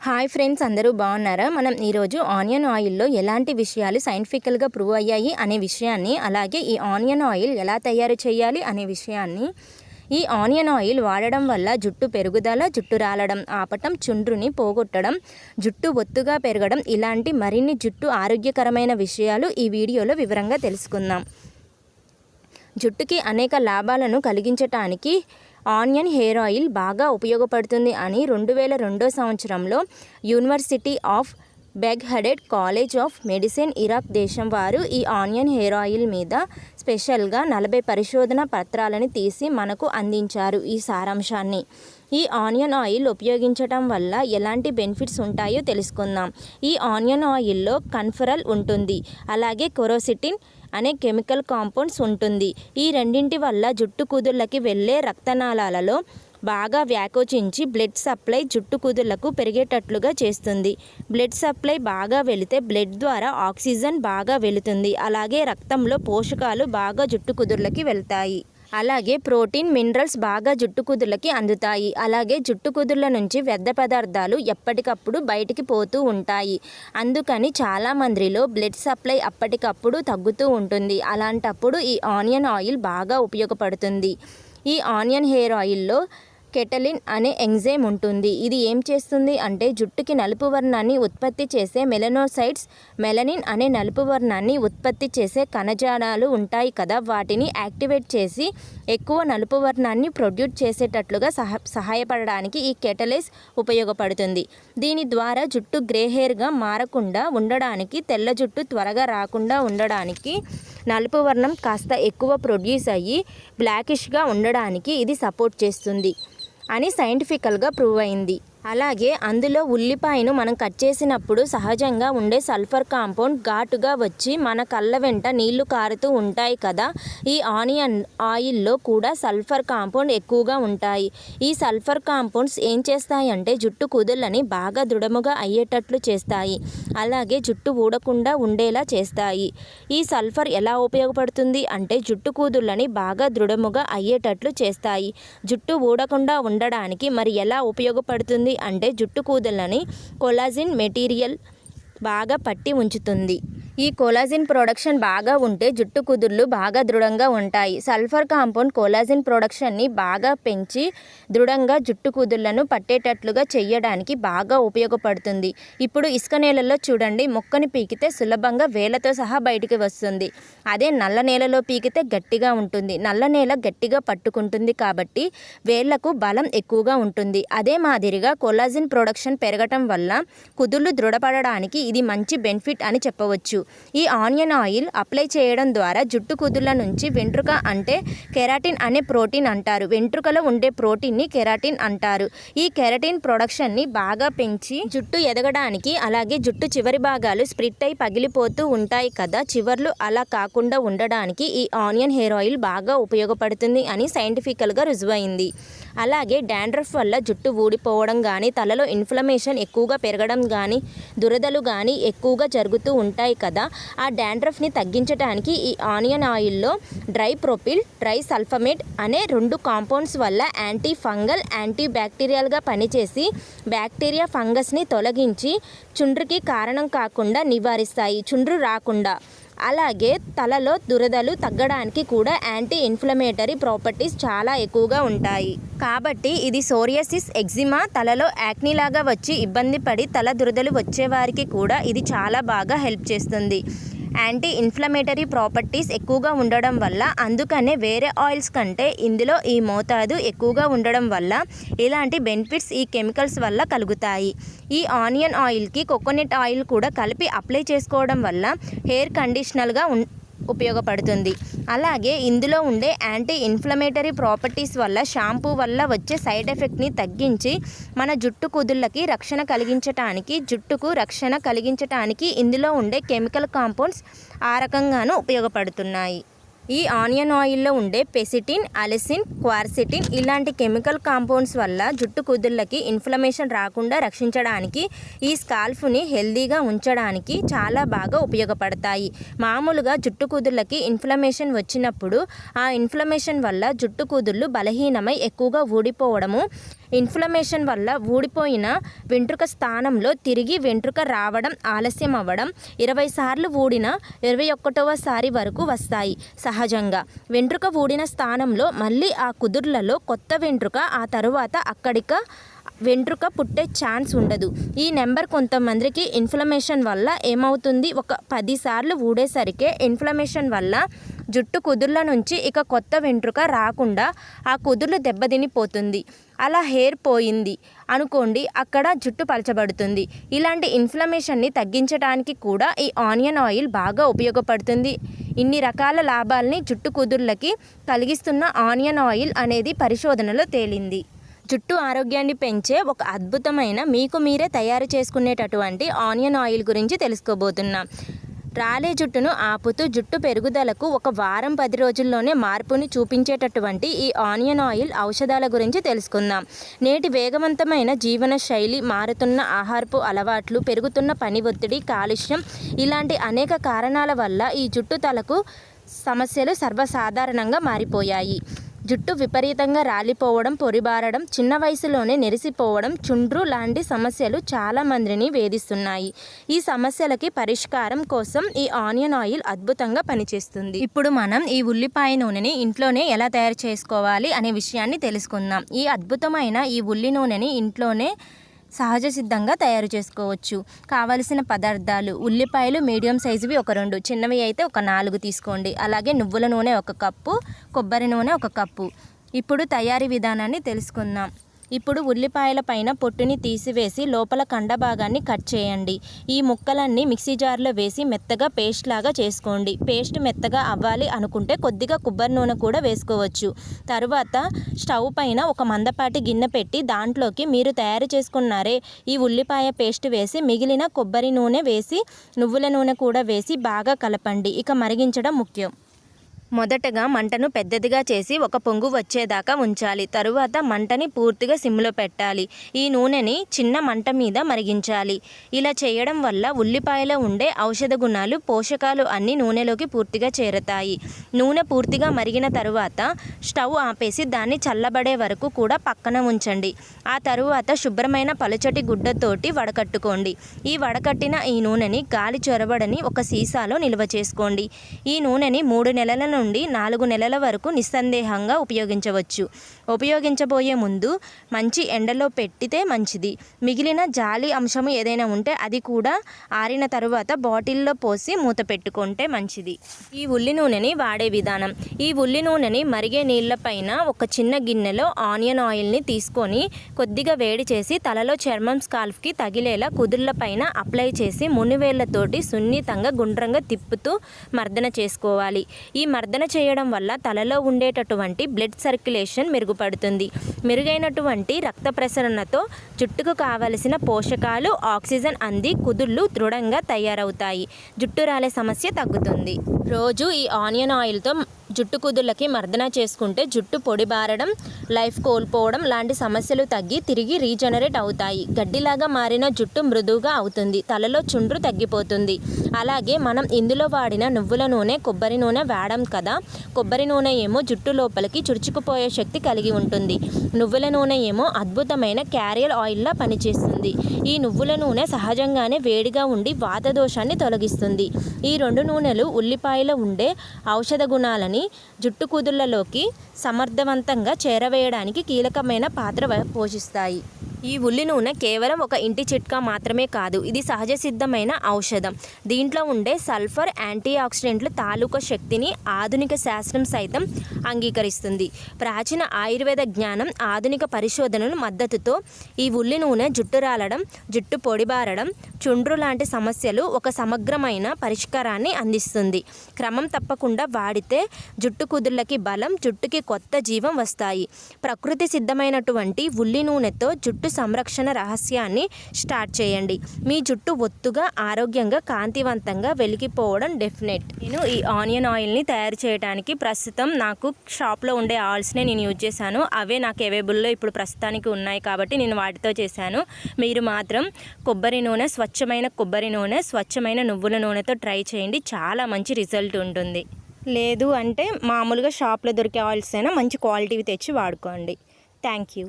Hi friends, అందరూ బాగున్నారా? మనం ఈరోజు ఆనియన్ ఆయిల్లో ఎలాంటి విషయాలు సైంటిఫికల్గా ప్రూవ్ అయ్యాయి అనే విషయాన్ని, అలాగే ఈ ఆనియన్ ఆయిల్ ఎలా తయారు చేయాలి అనే విషయాన్ని, ఈ ఆనియన్ ఆయిల్ వాడడం వల్ల జుట్టు పెరుగుదల, జుట్టు రాలడం ఆపటం, చుండ్రుని పోగొట్టడం, జుట్టు ఒత్తుగా పెరగడం, ఇలాంటి మరిన్ని జుట్టు ఆరోగ్యకరమైన విషయాలు ఈ వీడియోలో వివరంగా తెలుసుకుందాం. జుట్టుకి అనేక లాభాలను కలిగించటానికి ఆనియన్ హెయిర్ ఆయిల్ బాగా ఉపయోగపడుతుంది అని 2002 సంవత్సరంలో university of Baghdad college of medicine Iraq దేశం వారు ఈ ఆనియన్ హెయిర్ ఆయిల్ మీద స్పెషల్గా 40 పరిశోధన పత్రాలను తీసి మనకు అందించారు. ఈ సారాంశాన్ని ఈ ఆనియన్ ఆయిల్ ఉపయోగించటం వల్ల ఎలాంటి బెనిఫిట్స్ ఉంటాయో తెలుసుకుందాం. ఈ ఆనియన్ ఆయిల్లో కన్ఫరల్ ఉంటుంది, అలాగే కొరోసిటిన్ అనే కెమికల్ కాంపౌండ్స్ ఉంటుంది. ఈ రెండింటి వల్ల జుట్టు కుదుళ్ళకి వెళ్ళే రక్తనాళాలలో బాగా వ్యాకోచించి బ్లడ్ సప్లై జుట్టు కుదుళ్లకు పెరిగేటట్లుగా చేస్తుంది. బ్లడ్ సప్లై బాగా వెళితే బ్లడ్ ద్వారా ఆక్సిజన్ బాగా వెళుతుంది, అలాగే రక్తంలో పోషకాలు బాగా జుట్టు కుదుళ్ళకి వెళ్తాయి. అలాగే ప్రోటీన్, మినరల్స్ బాగా జుట్టు కుదుళ్ళకి అందుతాయి. అలాగే జుట్టు కుదుళ్ళ నుంచి వ్యర్థ పదార్థాలు ఎప్పటికప్పుడు బయటికి పోతూ ఉంటాయి. అందుకని చాలా మందిలో బ్లడ్ సప్లై అప్పటికప్పుడు తగ్గుతూ ఉంటుంది. అలాంటప్పుడు ఈ ఆనియన్ ఆయిల్ బాగా ఉపయోగపడుతుంది. ఈ ఆనియన్ హెయిర్ ఆయిల్లో కెటలిన్ అనే ఎంజైమ్ ఉంటుంది. ఇది ఏం చేస్తుంది అంటే జుట్టుకి నలుపు వర్ణాన్ని ఉత్పత్తి చేసే మెలనోసైట్స్, మెలనిన్ అనే నలుపు వర్ణాన్ని ఉత్పత్తి చేసే కణజాలాలు ఉంటాయి కదా, వాటిని యాక్టివేట్ చేసి ఎక్కువ నలుపు వర్ణాన్ని ప్రొడ్యూస్ చేసేటట్లుగా సహాయపడడానికి ఈ కెటలేస్ ఉపయోగపడుతుంది. దీని ద్వారా జుట్టు గ్రే హెయిర్గా మారకుండా ఉండడానికి, తెల్ల జుట్టు త్వరగా రాకుండా ఉండడానికి, నలుపు వర్ణం కాస్త ఎక్కువ ప్రొడ్యూస్ అయ్యి బ్లాకిష్గా ఉండడానికి ఇది సపోర్ట్ చేస్తుంది అని సైంటిఫికల్గా ప్రూవ్ అయింది. అలాగే అందులో ఉల్లిపాయను మనం కట్ చేసినప్పుడు సహజంగా ఉండే సల్ఫర్ కాంపౌండ్ ఘాటుగా వచ్చి మన కళ్ళ వెంట నీళ్లు కారుతూ ఉంటాయి కదా, ఈ ఆనియన్ ఆయిల్లో కూడా సల్ఫర్ కాంపౌండ్ ఎక్కువగా ఉంటాయి. ఈ సల్ఫర్ కాంపౌండ్స్ ఏం చేస్తాయంటే జుట్టు కుదుళ్ళని బాగా దృఢముగా అయ్యేటట్లు చేస్తాయి, అలాగే జుట్టు ఊడకుండా ఉండేలా చేస్తాయి. ఈ సల్ఫర్ ఎలా ఉపయోగపడుతుంది అంటే జుట్టు కుదుళ్ళని బాగా దృఢముగా అయ్యేటట్లు చేస్తాయి. జుట్టు ఊడకుండా ఉండడానికి మరి ఎలా ఉపయోగపడుతుంది అంటే జుట్టు కూదలని కొలాజిన్ మెటీరియల్ బాగా పట్టి ఉంచుతుంది. ఈ కొలాజిన్ ప్రొడక్షన్ బాగా ఉంటే జుట్టు కుదుళ్ళు బాగా దృఢంగా ఉంటాయి. సల్ఫర్ కాంపౌండ్ కొలాజిన్ ప్రొడక్షన్ని బాగా పెంచి దృఢంగా జుట్టు కుదుళ్లను పట్టేటట్లుగా చేయడానికి బాగా ఉపయోగపడుతుంది. ఇప్పుడు ఇసుక నేలలో చూడండి, మొక్కని పీకితే సులభంగా వేళ్లతో సహా బయటికి వస్తుంది. అదే నల్ల నేలలో పీకితే గట్టిగా ఉంటుంది. నల్ల నేల గట్టిగా పట్టుకుంటుంది కాబట్టి వేళ్లకు బలం ఎక్కువగా ఉంటుంది. అదే మాదిరిగా కొలాజిన్ ప్రొడక్షన్ పెరగటం వల్ల కుదుళ్ళు దృఢపడడానికి ఇది మంచి బెనిఫిట్ అని చెప్పవచ్చు. ఈ ఆనియన్ ఆయిల్ అప్లై చేయడం ద్వారా జుట్టు కుదుళ్ళ నుంచి వెంట్రుక అంటే కెరాటిన్ అనే ప్రోటీన్ అంటారు. వెంట్రుకలో ఉండే ప్రోటీన్ని కెరాటిన్ అంటారు. ఈ కెరాటిన్ ప్రొడక్షన్ని బాగా పెంచి జుట్టు ఎదగడానికి, అలాగే జుట్టు చివరి భాగాలు స్ప్లిట్ అయి పగిలిపోతూ ఉంటాయి కదా, చివర్లు అలా కాకుండా ఉండడానికి ఈ ఆనియన్ హెయిర్ ఆయిల్ బాగా ఉపయోగపడుతుంది అని సైంటిఫికల్గా రుజువైంది. అలాగే డాండ్రఫ్ వల్ల జుట్టు ఊడిపోవడం కానీ, తలలో ఇన్ఫ్లమేషన్ ఎక్కువగా పెరగడం కానీ, దురదలు కానీ ఎక్కువగా జరుగుతూ ఉంటాయి కదా, ఆ డాండ్రఫ్ని తగ్గించడానికి ఈ ఆనియన్ ఆయిల్లో డ్రైప్రోపిల్, ట్రైసల్ఫమేట్ అనే 2 కాంపౌండ్స్ వల్ల యాంటీ ఫంగల్, యాంటీ బ్యాక్టీరియల్గా పనిచేసి బ్యాక్టీరియా, ఫంగస్ని తొలగించి చుండ్రుకి కారణం కాకుండా నివారిస్తాయి, చుండ్రు రాకుండా. అలాగే తలలో దురదలు తగ్గడానికి కూడా యాంటీ ఇన్ఫ్లమేటరీ ప్రాపర్టీస్ చాలా ఎక్కువగా ఉంటాయి. కాబట్టి ఇది సోరియాసిస్, ఎగ్జిమా, తలలో యాక్నీలాగా వచ్చి ఇబ్బంది పడి తల దురదలు వచ్చేవారికి కూడా ఇది చాలా బాగా హెల్ప్ చేస్తుంది. యాంటీ ఇన్ఫ్లమేటరీ ప్రాపర్టీస్ ఎక్కువగా ఉండడం వల్ల, అందుకనే వేరే ఆయిల్స్ కంటే ఇందులో ఈ మోతాదు ఎక్కువగా ఉండడం వల్ల ఇలాంటి బెనిఫిట్స్ ఈ కెమికల్స్ వల్ల కలుగుతాయి. ఈ ఆనియన్ ఆయిల్కి కోకోనట్ ఆయిల్ కూడా కలిపి అప్లై చేసుకోవడం వల్ల హెయిర్ కండిషనర్గా ఉపయోగపడుతుంది. అలాగే ఇందులో ఉండే యాంటీ ఇన్ఫ్లమేటరీ ప్రాపర్టీస్ వల్ల షాంపూ వల్ల వచ్చే సైడ్ ఎఫెక్ట్ని తగ్గించి మన జుట్టు కుదుళ్ళకి రక్షణ కలిగించటానికి, జుట్టుకు రక్షణ కలిగించటానికి ఇందులో ఉండే కెమికల్ కాంపౌండ్స్ ఆ రకంగానూ ఉపయోగపడుతున్నాయి. ఈ ఆనియన్ ఆయిల్లో ఉండే పెసిటిన్, అలిసిన్, క్వార్సిటిన్ ఇలాంటి కెమికల్ కాంపౌండ్స్ వల్ల జుట్టు కుదుళ్ళకి ఇన్ఫ్లమేషన్ రాకుండా రక్షించడానికి, ఈ స్కాల్ఫ్ని హెల్దీగా ఉంచడానికి చాలా బాగా ఉపయోగపడతాయి. మామూలుగా జుట్టు కుదుళ్ళకి ఇన్ఫ్లమేషన్ వచ్చినప్పుడు ఆ ఇన్ఫ్లమేషన్ వల్ల జుట్టు కుదుళ్ళు బలహీనమై ఎక్కువగా ఊడిపోవడము, ఇన్ఫ్లమేషన్ వల్ల ఊడిపోయిన వెంట్రుక స్థానంలో తిరిగి వెంట్రుక రావడం ఆలస్యం అవ్వడం, 20 సార్లు ఊడిన 21వ సారి వరకు వస్తాయి. సహజంగా వెంట్రుక ఊడిన స్థానంలో మళ్ళీ ఆ కుదుర్లలో కొత్త వెంట్రుక, ఆ తరువాత అక్కడిక వెంట్రుక పుట్టే ఛాన్స్ ఉండదు. ఈ నెంబర్ కొంతమందికి ఇన్ఫ్లమేషన్ వల్ల ఏమవుతుంది, ఒక 10 సార్లు ఊడేసరికే ఇన్ఫ్లమేషన్ వల్ల జుట్టు కుదుర్ల నుంచి ఇక కొత్త వెంట్రుక రాకుండా ఆ కుదుర్లు దెబ్బతినిపోతుంది. అలా హెయిర్ పోయింది అనుకోండి, అక్కడ జుట్టు పలచబడుతుంది. ఇలాంటి ఇన్ఫ్లమేషన్ని తగ్గించడానికి కూడా ఈ ఆనియన్ ఆయిల్ బాగా ఉపయోగపడుతుంది. ఇన్ని రకాల లాభాలని జుట్టు కుదుర్లకి కలిగిస్తున్న ఆనియన్ ఆయిల్ అనేది పరిశోధనలో తేలింది. జుట్టు ఆరోగ్యాన్ని పెంచే ఒక అద్భుతమైన మీకు మీరే తయారు చేసుకునేటటువంటి ఆనియన్ ఆయిల్ గురించి తెలుసుకోబోతున్నాం. రాలే జుట్టును ఆపుతూ జుట్టు పెరుగుదలకు ఒక వారం 10 రోజుల్లోనే మార్పుని చూపించేటటువంటి ఈ ఆనియన్ ఆయిల్ ఔషధాల గురించి తెలుసుకుందాం. నేటి వేగవంతమైన జీవన శైలి, మారుతున్న ఆహారపు అలవాట్లు, పెరుగుతున్న పని ఒత్తిడి, కాలుష్యం ఇలాంటి అనేక కారణాల వల్ల ఈ జుట్టు తలకు సమస్యలు సర్వసాధారణంగా మారిపోయాయి. జుట్టు విపరీతంగా రాలిపోవడం, పొరిబారడం, చిన్న వయసులోనే నెరిసిపోవడం, చుండ్రు లాంటి సమస్యలు చాలా మందిని వేధిస్తున్నాయి. ఈ సమస్యలకి పరిష్కారం కోసం ఈ ఆనియన్ ఆయిల్ అద్భుతంగా పనిచేస్తుంది. ఇప్పుడు మనం ఈ ఉల్లిపాయ నూనెని ఇంట్లోనే ఎలా తయారు చేసుకోవాలి అనే విషయాన్ని తెలుసుకుందాం. ఈ అద్భుతమైన ఈ ఉల్లి నూనెని ఇంట్లోనే సహజ సిద్ధంగా తయారు చేసుకోవచ్చు. కావలసిన పదార్థాలు: ఉల్లిపాయలు మీడియం సైజువి ఒక 2, చిన్నవి అయితే ఒక 4 తీసుకోండి. అలాగే నువ్వుల నూనె 1 కప్పు, కొబ్బరి నూనె 1 కప్పు. ఇప్పుడు తయారీ విధానాన్ని తెలుసుకుందాం. ఇప్పుడు ఉల్లిపాయల పైన పొట్టుని తీసివేసి లోపల కండ భాగాన్ని కట్ చేయండి. ఈ ముక్కలన్నీ మిక్సీ జార్లో వేసి మెత్తగా పేస్ట్ లాగా చేసుకోండి. పేస్ట్ మెత్తగా అవ్వాలి అనుకుంటే కొద్దిగా కొబ్బరి నూనె కూడా వేసుకోవచ్చు. తరువాత స్టవ్ పైన ఒక మందపాటి గిన్నె పెట్టి దాంట్లోకి మీరు తయారు చేసుకున్నారే ఈ ఉల్లిపాయ పేస్ట్ వేసి మిగిలిన కొబ్బరి నూనె వేసి నువ్వుల నూనె కూడా వేసి బాగా కలపండి. ఇక మరిగించడం ముఖ్యం. మొదటగా మంటను పెద్దదిగా చేసి ఒక పొంగు వచ్చేదాకా ఉంచాలి. తరువాత మంటని పూర్తిగా సిమ్లో పెట్టాలి. ఈ నూనెని చిన్న మంట మీద మరిగించాలి. ఇలా చేయడం వల్ల ఉల్లిపాయలో ఉండే ఔషధ గుణాలు, పోషకాలు అన్నీ నూనెలోకి పూర్తిగా చేరతాయి. నూనె పూర్తిగా మరిగిన తరువాత స్టవ్ ఆపేసి దాన్ని చల్లబడే వరకు కూడా పక్కన ఉంచండి. ఆ తరువాత శుభ్రమైన పలుచటి గుడ్డతోటి వడకట్టుకోండి. ఈ వడకట్టిన ఈ నూనెని గాలి చొరబడని ఒక సీసాలో నిల్వ చేసుకోండి. ఈ నూనెని 3 నెలల నుండి 4 నెలల వరకు నిస్సందేహంగా ఉపయోగించవచ్చు. ఉపయోగించబోయే ముందు మంచి ఎండలో పెట్టితే మంచిది. మిగిలిన జాలి అంశము ఏదైనా ఉంటే అది కూడా ఆరిన తరువాత బాటిల్లో పోసి మూత పెట్టుకుంటే మంచిది. ఈ ఉల్లి నూనెని వాడే విధానం: ఈ ఉల్లి నూనెని మరిగే నీళ్ల పైన ఒక చిన్న గిన్నెలో ఆనియన్ ఆయిల్ని తీసుకొని కొద్దిగా వేడి చేసి తలలో చర్మం, స్కాల్ఫ్కి తగిలేలా కుదుర్ల పైన అప్లై చేసి మునివేళ్లతోటి సున్నితంగా గుండ్రంగా తిప్పుతూ మర్దన చేసుకోవాలి. ఈ మర్దన చేయడం వల్ల తలలో ఉండేటటువంటి బ్లడ్ సర్క్యులేషన్ మెరుగుపడుతుంది. మెరుగైనటువంటి రక్త ప్రసరణతో జుట్టుకు కావలసిన పోషకాలు, ఆక్సిజన్ అంది కుదుళ్ళు దృఢంగా తయారవుతాయి. జుట్టు రాలే సమస్య తగ్గుతుంది. రోజు ఈ ఆనియన్ ఆయిల్తో జుట్టు కుదుళ్ళకి మర్దన చేసుకుంటే జుట్టు పొడిబారడం, లైఫ్ కోల్పోవడం లాంటి సమస్యలు తగ్గి తిరిగి రీజనరేట్ అవుతాయి. గడ్డిలాగా మారిన జుట్టు మృదువుగా అవుతుంది. తలలో చుండ్రు తగ్గిపోతుంది. అలాగే మనం ఇందులో వాడిన నువ్వుల నూనె, కొబ్బరి నూనె వాడాం కదా. కొబ్బరి నూనె ఏమో జుట్టు లోపలికి చురుచుకుపోయే శక్తి కలిగి ఉంటుంది. నువ్వుల నూనె ఏమో అద్భుతమైన క్యారియర్ ఆయిల్లా పనిచేస్తుంది. ఈ నువ్వుల నూనె సహజంగానే వేడిగా ఉండి వాత దోషాన్ని తొలగిస్తుంది. ఈ 2 నూనెలు ఉల్లిపాయలో ఉండే ఔషధ గుణాలని జుట్టు కుదుళ్లలోకి సమర్థవంతంగా చేరవేయడానికి కీలకమైన పాత్ర పోషిస్తాయి. ఈ ఉల్లి నూనె కేవలం ఒక ఇంటి చిట్కా మాత్రమే కాదు, ఇది సహజ సిద్ధమైన ఔషధం. దీంట్లో ఉండే సల్ఫర్, యాంటీ ఆక్సిడెంట్లు తాలూకా శక్తిని ఆధునిక శాస్త్రం సైతం అంగీకరిస్తుంది. ప్రాచీన ఆయుర్వేద జ్ఞానం, ఆధునిక పరిశోధనల మద్దతుతో ఈ ఉల్లి నూనె జుట్టు రాలడం, జుట్టు పొడిబారడం, చుండ్రు లాంటి సమస్యలు ఒక సమగ్రమైన పరిష్కారాన్ని అందిస్తుంది. క్రమం తప్పకుండా వాడితే జుట్టు కుదుళ్ళకి బలం, జుట్టుకి కొత్త జీవం వస్తాయి. ప్రకృతి సిద్ధమైనటువంటి ఉల్లి నూనెతో జుట్టు సంరక్షణ రహస్యాన్ని స్టార్ట్ చేయండి. మీ జుట్టు ఒత్తుగా, ఆరోగ్యంగా, కాంతివంతంగా వెలిగిపోవడం డెఫినెట్. నేను ఈ ఆనియన్ ఆయిల్ని తయారు చేయడానికి ప్రస్తుతం నాకు షాప్లో ఉండే ఆయిల్స్నే నేను యూజ్ చేశాను. అవే నాకు అవైలబుల్లో ఇప్పుడు ప్రస్తుతానికి ఉన్నాయి కాబట్టి నేను వాటితో చేశాను. మీరు మాత్రం కొబ్బరి నూనె, స్వచ్ఛమైన కొబ్బరి నూనె, స్వచ్ఛమైన నువ్వుల నూనెతో ట్రై చేయండి. చాలా మంచి రిజల్ట్ ఉంటుంది. లేదు అంటే మామూలుగా షాప్లో దొరికే ఆయిల్స్ అయినా మంచి క్వాలిటీవి తెచ్చి వాడుకోండి. Thank you.